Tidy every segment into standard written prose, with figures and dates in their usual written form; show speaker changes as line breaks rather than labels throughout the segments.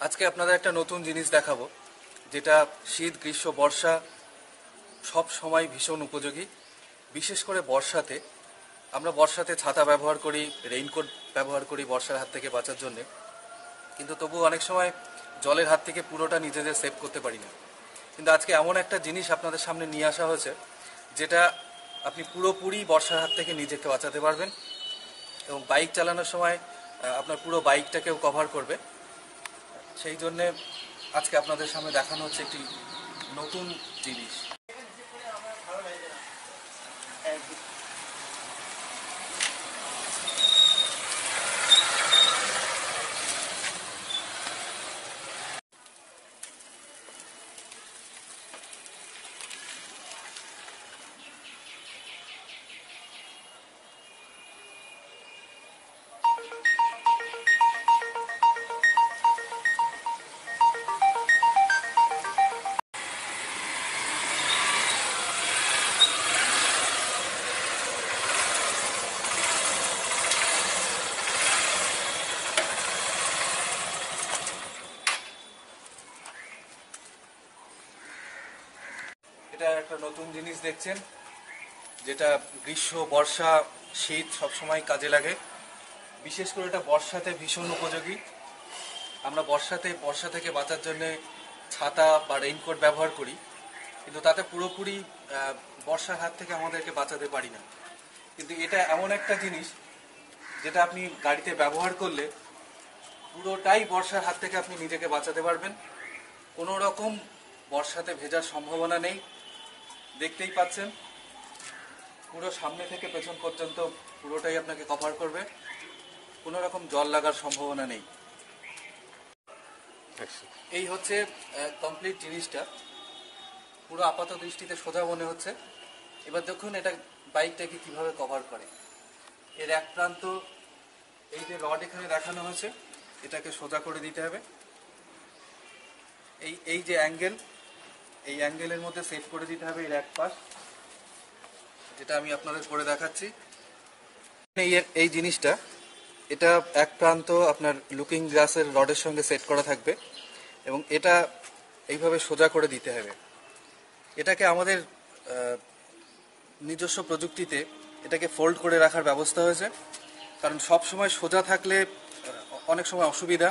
আজকে আপনাদের একটা নতুন জিনিস দেখাবো, যেটা শীত, গ্রীষ্ম, বর্ষা সব সময় ভীষণ উপযোগী। বিশেষ করে বর্ষাতে আমরা বর্ষাতে ছাতা ব্যবহার করি, রেইনকোট ব্যবহার করি বর্ষার হাত থেকে বাঁচার জন্য, কিন্তু তবু অনেক সময় জলের হাত থেকে পুরোটা নিজেদের সেভ করতে পারি না। কিন্তু আজকে এমন একটা জিনিস আপনাদের সামনে নিয়ে আসা হয়েছে, যেটা আপনি পুরোপুরি বর্ষার হাত থেকে নিজেকে বাঁচাতে পারবেন এবং বাইক চালানোর সময় আপনার পুরো বাইকটাকেও কভার করবে। সেই জন্যে আজকে আপনাদের সামনে দেখানো হচ্ছে একটি নতুন জিনিস। এটা একটা নতুন জিনিস দেখছেন, যেটা গ্রীষ্ম, বর্ষা, শীত সবসময় কাজে লাগে। বিশেষ করে এটা বর্ষাতে ভীষণ উপযোগী। আমরা বর্ষা থেকে বাঁচার জন্য ছাতা বা রেইনকোট ব্যবহার করি, কিন্তু তাতে পুরোপুরি বর্ষার হাত থেকে আমাদেরকে বাঁচাতে পারি না। কিন্তু এটা এমন একটা জিনিস যেটা আপনি গাড়িতে ব্যবহার করলে পুরোটাই বর্ষার হাত থেকে আপনি নিজেকে বাঁচাতে পারবেন। কোনো রকম বর্ষাতে ভেজার সম্ভাবনা নেই। দেখতেই পাচ্ছেন, পুরো সামনে থেকে পেছন পর্যন্ত পুরোটাই আপনাকে কভার করবে, কোনো রকম জল লাগার সম্ভাবনা নেই। এই হচ্ছে কমপ্লিট জিনিসটা, পুরো আপাত দৃষ্টিতে সোজা মনে হচ্ছে। এবার দেখুন এটা বাইকটাকে কিভাবে কভার করে। এর এক প্রান্ত, এই যে রড এখানে দেখানো হয়েছে, এটাকে সোজা করে দিতে হবে। এই যে অ্যাঙ্গেল, এই অ্যাঙ্গেলের মধ্যে সেট করে দিতে হবে এর এক পাশ, যেটা আমি আপনাদের করে দেখাচ্ছি। এই জিনিসটা, এটা এক প্রান্ত আপনার লুকিং গ্লাসের রডের সঙ্গে সেট করা থাকবে এবং এটা এইভাবে সোজা করে দিতে হবে। এটাকে আমাদের নিজস্ব প্রযুক্তিতে এটাকে ফোল্ড করে রাখার ব্যবস্থা হয়েছে, কারণ সব সময় সোজা থাকলে অনেক সময় অসুবিধা,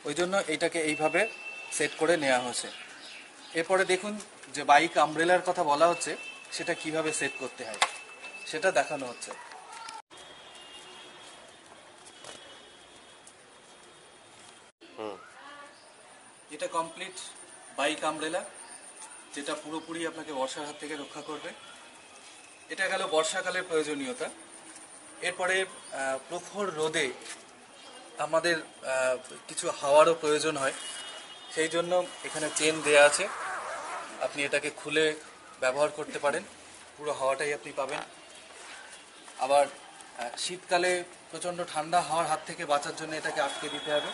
ওই জন্য এইটাকে এইভাবে সেট করে নেওয়া হয়েছে। এরপরে দেখুন যে বাইক আমব্রেলার কথা বলা হচ্ছে, সেটা কিভাবে সেট করতে হয় সেটা দেখানো হচ্ছে। এটা কমপ্লিট বাইক আমব্রেলা, যেটা পুরোপুরি আপনাকে বর্ষার হাত থেকে রক্ষা করবে। এটা গেল বর্ষাকালের প্রয়োজনীয়তা। এরপরে প্রখর রোদে আমাদের কিছু হাওয়ারও প্রয়োজন হয়, সেই জন্য এখানে চেন দেয়া আছে, আপনি এটাকে খুলে ব্যবহার করতে পারেন, পুরো হাওয়াটাই আপনি পাবেন। আবার শীতকালে প্রচণ্ড ঠান্ডা হাওয়ার হাত থেকে বাঁচার জন্য এটাকে আটকে দিতে হবে,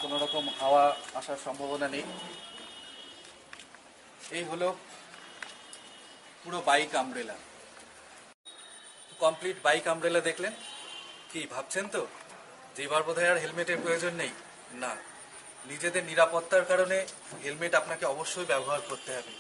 কোনো রকম হাওয়া আসার সম্ভাবনা নেই। এই হলো পুরো bike umbrella. Complete bike umbrella দেখলেন, কি ভাবছেন তো যে এবার বোধহয় আর হেলমেটের প্রয়োজন নেই? না, নিজেদের নিরাপত্তার কারণে হেলমেট আপনাকে অবশ্যই ব্যবহার করতে হবে।